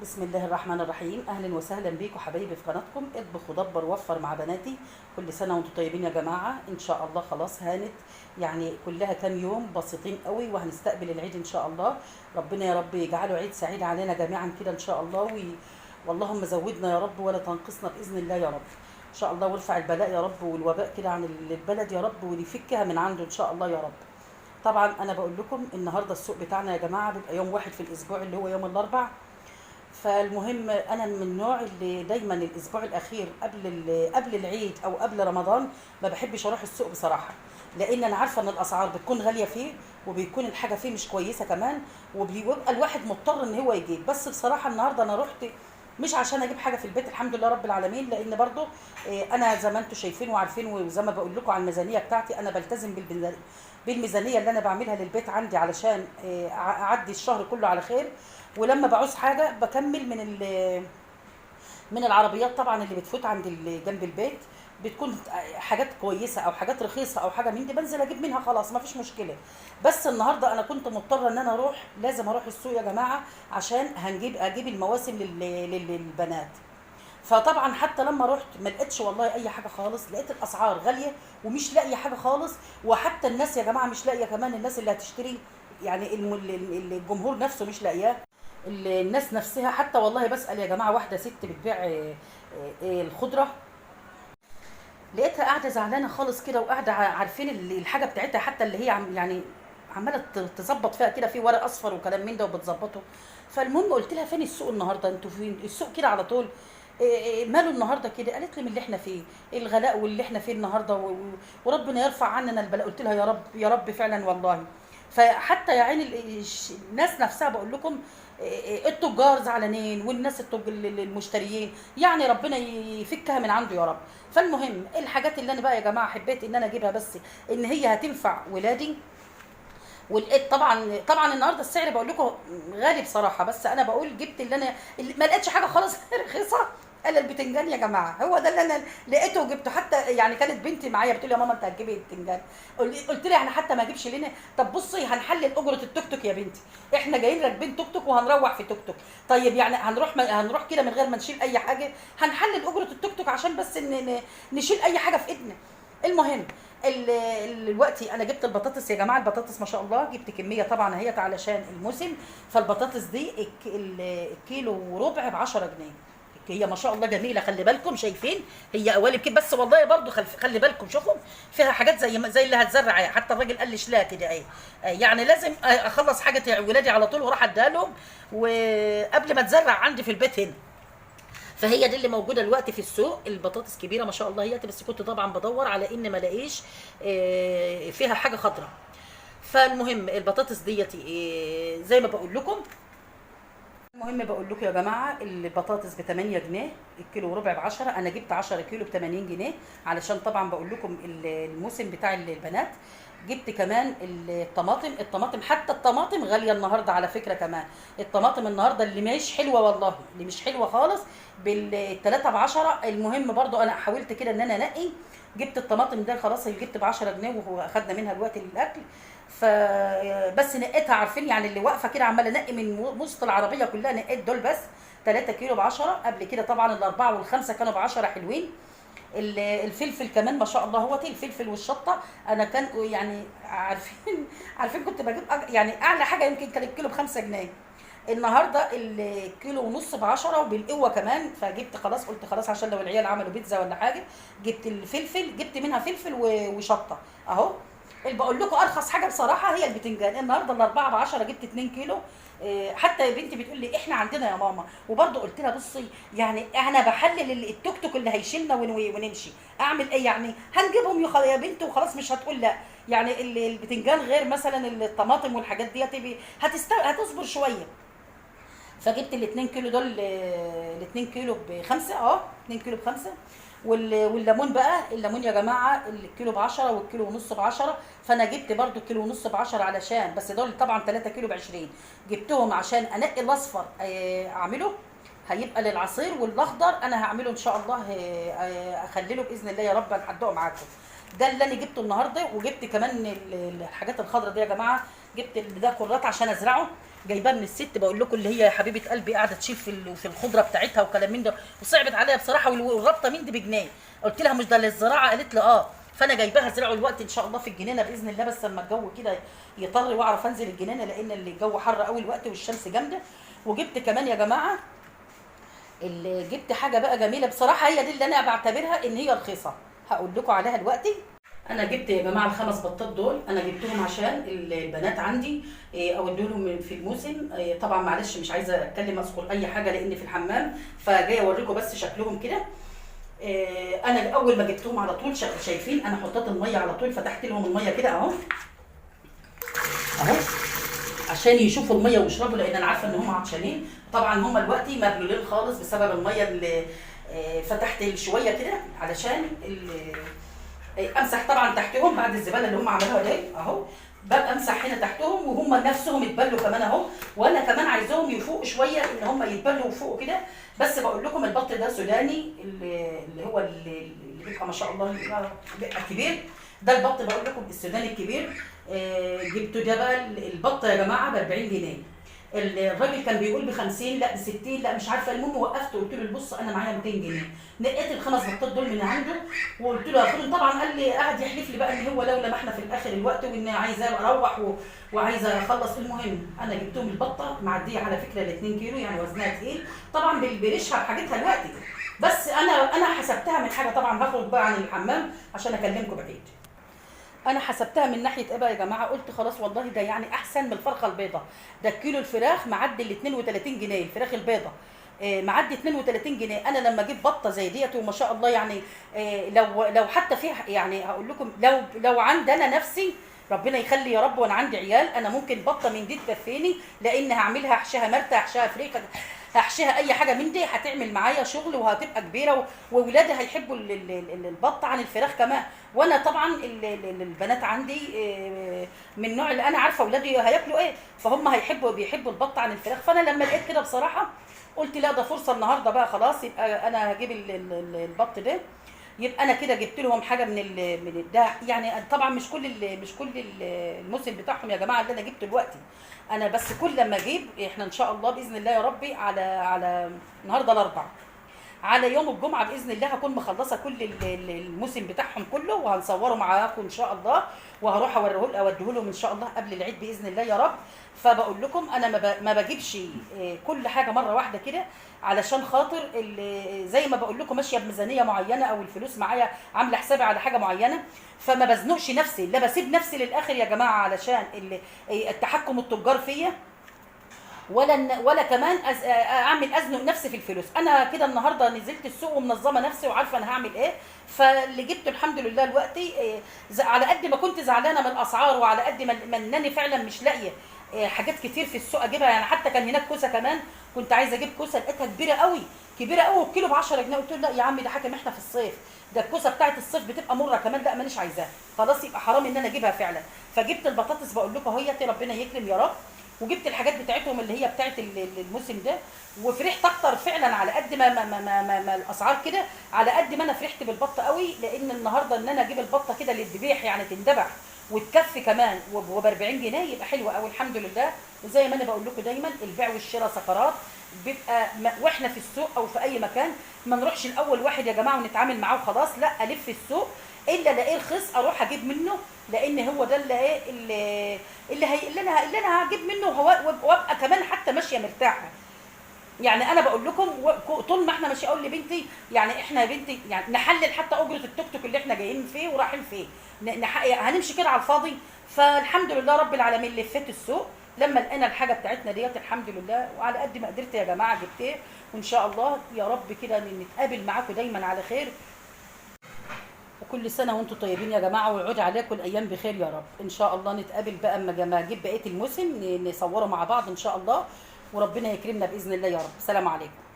بسم الله الرحمن الرحيم. اهلا وسهلا بيكم حبايبي في قناتكم اطبخ ودبر وفر مع بناتي. كل سنه وانتم طيبين يا جماعه. ان شاء الله خلاص هانت، يعني كلها كام يوم بسيطين قوي وهنستقبل العيد ان شاء الله. ربنا يا رب يجعله عيد سعيد علينا جميعا كده ان شاء الله واللهم زودنا يا رب ولا تنقصنا باذن الله يا رب ان شاء الله، وارفع البلاء يا رب والوباء كده عن البلد يا رب ويفكها من عنده ان شاء الله يا رب. طبعا انا بقول لكم النهارده السوق بتاعنا يا جماعه بيبقى يوم واحد في الاسبوع اللي هو يوم الاربع. فالمهم انا من النوع اللي دايما الاسبوع الاخير قبل العيد او قبل رمضان ما بحبش اروح السوق بصراحه، لان انا عارفه ان الاسعار بتكون غاليه فيه وبيكون الحاجه فيه مش كويسه كمان، وبيبقى الواحد مضطر ان هو يجيب. بس بصراحه النهارده انا رحت مش عشان اجيب حاجه في البيت، الحمد لله رب العالمين، لان برضو انا زي ما انتم شايفين وعارفين وزي ما بقول لكم على الميزانيه بتاعتي، انا بلتزم بالميزانيه اللي انا بعملها للبيت عندي علشان اعدي الشهر كله على خير. ولما بعوز حاجه بكمل من العربيات طبعا اللي بتفوت عند جنب البيت، بتكون حاجات كويسه او حاجات رخيصه او حاجه من دي بنزل اجيب منها خلاص ما فيش مشكله. بس النهارده انا كنت مضطره ان انا لازم اروح السوق يا جماعه عشان اجيب المواسم للبنات. فطبعا حتى لما رحت ما لقيتش والله اي حاجه خالص، لقيت الاسعار غاليه ومش لاقيه حاجه خالص. وحتى الناس يا جماعه مش لاقيه كمان، الناس اللي هتشتري يعني الجمهور نفسه مش لاقياه، الناس نفسها. حتى والله بسأل يا جماعة واحدة ست بتبيع الخضرة، لقيتها قاعدة زعلانة خالص كده وقاعدة عارفين الحاجة بتاعتها حتى اللي هي يعني عمالة تظبط فيها كده في ورق أصفر وكلام من ده وبتظبطه. فالمهم قلت لها فين السوق النهاردة، انتوا فين السوق كده على طول؟ ماله النهارده كده؟ قالت لي من اللي احنا فيه، الغلاء واللي احنا فيه النهارده وربنا يرفع عننا البلاء. قلت لها يا رب يا رب فعلا والله. فحتى يا عين الناس نفسها بقول لكم التجار زعلانين والناس المشتريين، يعني ربنا يفكها من عنده يا رب. فالمهم الحاجات اللي انا بقى يا جماعه حبيت ان انا اجيبها بس ان هي هتنفع ولادي. ولقيت طبعا النهارده السعر بقول لكم غالي بصراحه، بس انا بقول جبت اللي ما لقيتش حاجه خالص رخيصه الا البتنجان يا جماعه. هو ده اللي انا لقيته وجبته. حتى يعني كانت بنتي معايا بتقول يا ماما انت هتجيبي البتنجان، قلت لها احنا حتى ما اجيبش لنا. طب بصي هنحلل اجره التوك توك يا بنتي، احنا جايين راكبين توك توك وهنروح في توك توك. طيب يعني هنروح كده من غير ما نشيل اي حاجه، هنحلل اجره التوك توك عشان بس نشيل اي حاجه في ايدنا. المهم دلوقتي انا جبت البطاطس يا جماعه. البطاطس ما شاء الله جبت كميه طبعا اهيت علشان الموسم. فالبطاطس دي الكيلو وربع ب 10 جنيه. هي ما شاء الله جميله، خلي بالكم شايفين هي قوالب كده، بس والله برضو خلي بالكم شوفوا فيها حاجات زي اللي هتزرع. حتى الراجل قال لي لا كده ايه، يعني لازم اخلص حاجه ولادي على طول وراح اديها لهم وقبل ما تزرع عندي في البيت هنا. فهي دي اللي موجوده دلوقتي في السوق. البطاطس كبيره ما شاء الله هي، بس كنت طبعا بدور على ان ما الاقيش فيها حاجه خضراء. فالمهم البطاطس ديت زي ما بقول لكم. المهم بقول لكم يا جماعه البطاطس ب 8 جنيه، الكيلو وربع ب 10. انا جبت 10 كيلو ب 80 جنيه علشان طبعا بقول لكم الموسم بتاع البنات. جبت كمان الطماطم حتى الطماطم غاليه النهارده على فكره كمان. الطماطم النهارده اللي مش حلوه والله، اللي مش حلوه خالص بالثلاثه ب 10. المهم برضو انا حاولت كده ان انا انقي. جبت الطماطم ده خلاص اللي جبت ب 10 جنيه واخدنا منها الوقت للاكل. فبس نقيتها عارفين يعني اللي واقفه كده عماله انقي من وسط العربيه كلها، نقيت دول بس 3 كيلو ب 10. قبل كده طبعا الاربعه والخمسه كانوا ب 10 حلوين. الفلفل كمان ما شاء الله هو الفلفل والشطه انا كان يعني عارفين كنت بجيب يعني اعلى حاجه يمكن كان الكيلو ب 5 جنيه. النهارده الكيلو ونص ب 10 وبالقوه كمان. فجبت خلاص قلت خلاص عشان لو العيال عملوا بيتزا ولا حاجه. جبت الفلفل، جبت منها فلفل وشطه اهو. اللي بقول لكم ارخص حاجه بصراحه هي البتنجان. النهارده الاربعه ب 10 جبت 2 كيلو. حتى بنتي بتقول لي احنا عندنا يا ماما. وبرضه قلت لها بصي يعني انا بحلل التوك توك اللي هيشيلنا ونمشي. اعمل ايه يعني؟ هنجيبهم يا بنتي وخلاص مش هتقول لا. يعني البتنجان غير مثلا الطماطم والحاجات دي هتصبر شويه. فجبت ال 2 كيلو دول، ال 2 كيلو بخمسه 2 كيلو بخمسه. والليمون بقى، الليمون يا جماعه الكيلو ب 10 والكيلو ونص ب 10. فانا جبت برده كيلو ونص ب 10 علشان بس دول طبعا 3 كيلو ب 20. جبتهم عشان انقي الاصفر اعمله هيبقى للعصير، والاخضر انا هعمله ان شاء الله اخلله باذن الله يا رب هنحدقه معاكم. ده اللي انا جبته النهارده. وجبت كمان الحاجات الخضراء دي يا جماعه. جبت ده كرات عشان ازرعه، جايباه من الست بقول لكم اللي هي يا حبيبه قلبي قاعده تشيل في الخضره بتاعتها وكلام من ده، وصعبت عليا بصراحه، والرابطه من دي بجنيه. قلت لها مش ده للزراعه؟ قالت لي اه. فانا جايباها زرعه الوقت ان شاء الله في الجنينه باذن الله، بس لما الجو كده يطر واعرف انزل الجنينه، لان الجو حر قوي الوقت والشمس جامده. وجبت كمان يا جماعه اللي جبت حاجه بقى جميله بصراحه، هي دي اللي انا بعتبرها ان هي رخيصه، هقول لكم عليها دلوقتي. انا جبت يا جماعه الخمس بطات دول، انا جبتهم عشان البنات عندي اودي لهم في الموسم. طبعا معلش مش عايزه اتكلم اذكر اي حاجه لان في الحمام، فجايه اوريكم بس شكلهم كده. انا اول ما جبتهم على طول شايفين انا حطيت الميه على طول، فتحت لهم الميه كده اهو اهو عشان يشوفوا الميه ويشربوا، لان انا عارفه ان هم عطشانين. طبعا هم دلوقتي مبلولين خالص بسبب الميه اللي فتحت شويه كده علشان امسح طبعا تحتهم بعد الزباله اللي هم عملوها دي اهو. ببقى امسح هنا تحتهم وهم نفسهم يتبلوا كمان اهو، وانا كمان عايزاهم يفوقوا شويه ان هم يتبلوا ويفوقوا كده. بس بقول لكم البط ده سوداني، اللي هو اللي بيبقى ما شاء الله بيبقى كبير، ده البط بقول لكم السوداني الكبير. جبته ده بقى البط يا جماعه ب 40 جنيه. الراجل كان بيقول ب 50 لا ب 60 لا مش عارفه، المهم وقفت وقلت له بص انا معايا 200 جنيه، نقيت الخمس بطات دول من عنده وقلت له هاخدهم. طبعا قال لي قعد يحلف لي بقى ان هو لولا ما احنا في الاخر الوقت وان عايزه اروح وعايزه اخلص. المهم انا جبتهم البطه معديه على فكره ال 2 كيلو، يعني وزنها تقيل طبعا بريشها بحاجتها دلوقتي، بس انا حسبتها من حاجه. طبعا هخرج بقى عن الحمام عشان اكلمكم بعيد. انا حسبتها من ناحيه ايه بقى يا جماعه؟ قلت خلاص والله ده يعني احسن من الفرخه البيضه. ده كيلو الفراخ معدي ال 32 جنيه، الفراخ البيضه معدي 32 جنيه. انا لما اجيب بطه زي ديت وما شاء الله يعني لو حتى فيها، يعني هقول لكم لو عندنا نفسي ربنا يخلي يا رب وانا عندي عيال، انا ممكن بطه من دي تكفيني، لان هعملها احشيها مرته، احشيها فريكه، هحشيها اي حاجه من دي هتعمل معايا شغل وهتبقى كبيره، واولادي هيحبوا البط عن الفراخ كمان. وانا طبعا البنات عندي من النوع اللي انا عارفه اولادي هياكلوا ايه، فهم بيحبوا البط عن الفراخ. فانا لما لقيت كده بصراحه قلت لا ده فرصه النهارده بقى خلاص، يبقى انا هجيب البط ده، يبقى انا كده جبت لهم حاجه من ده. يعني طبعا مش كل الموسم بتاعهم يا جماعه اللي انا جبته دلوقتي، انا بس كل لما اجيب احنا ان شاء الله باذن الله يا ربي على النهارده الاربعاء، على يوم الجمعه باذن الله هكون مخلصه كل الموسم بتاعهم كله، وهنصوره معاكم ان شاء الله، وهروح اوديه لهم ان شاء الله قبل العيد باذن الله يا رب. فبقول لكم انا ما بجيبش كل حاجه مره واحده كده، علشان خاطر زي ما بقول لكم ماشيه بميزانيه معينه، او الفلوس معايا عامله حسابي على حاجه معينه، فما بزنقش نفسي، لا بسيب نفسي للاخر يا جماعه علشان التحكم التجار فيا، ولا كمان اعمل ازنق نفسي في الفلوس. انا كده النهارده نزلت السوق ومنظمه نفسي وعارفه انا هعمل ايه، فاللي جبته الحمد لله دلوقتي على قد ما كنت زعلانه من الاسعار، وعلى قد ما انني فعلا مش لاقيه حاجات كتير في السوق اجيبها. يعني حتى كان هناك كوسه كمان، كنت عايزه اجيب كوسه لقيتها كبيره قوي كبيره قوي، والكيلو ب 10 جنيه. قلت له لا يا عمي ده حاجه احنا في الصيف، ده الكوسه بتاعت الصيف بتبقى مره كمان، لا مانيش عايزاها خلاص، يبقى حرام ان انا اجيبها فعلا. فجبت البطاطس بقول لكم اهيتي ربنا يكرم يا رب، وجبت الحاجات بتاعتهم اللي هي بتاعت الموسم ده، وفرحت اكتر فعلا على قد ما الاسعار كده، على قد ما انا فرحت بالبطه قوي، لان النهارده ان انا اجيب البطه كده للذبيح يعني تندبح وتكفي كمان وب 40 جنيه يبقى حلوه قوي الحمد لله. وزي ما انا بقول لكم دايما البيع والشراء سفرات، بيبقى واحنا في السوق او في اي مكان ما نروحش الاول واحد يا جماعه ونتعامل معاه وخلاص، لا الف السوق الا الاقيه رخيص اروح اجيب منه، لان هو ده اللي انا هجيب منه، وابقى كمان حتى ماشيه مرتاحه. يعني انا بقول لكم طول ما احنا ماشي اقول لبنتي يعني احنا يا بنتي يعني نحلل حتى اجره التوك توك اللي احنا جايين فيه ورايحين فيه، هنمشي كده على الفاضي. فالحمد لله رب العالمين لفيت السوق لما لقينا الحاجه بتاعتنا ديت الحمد لله، وعلى قد ما قدرت يا جماعه جبتيه، وان شاء الله يا رب كده نتقابل معاكم دايما على خير، وكل سنه وانتم طيبين يا جماعه، ويعود عليكم الايام بخير يا رب. ان شاء الله نتقابل بقى اما اجيب بقيه الموسم نصوره مع بعض ان شاء الله، وربنا يكرمنا باذن الله يا رب. سلام عليكم.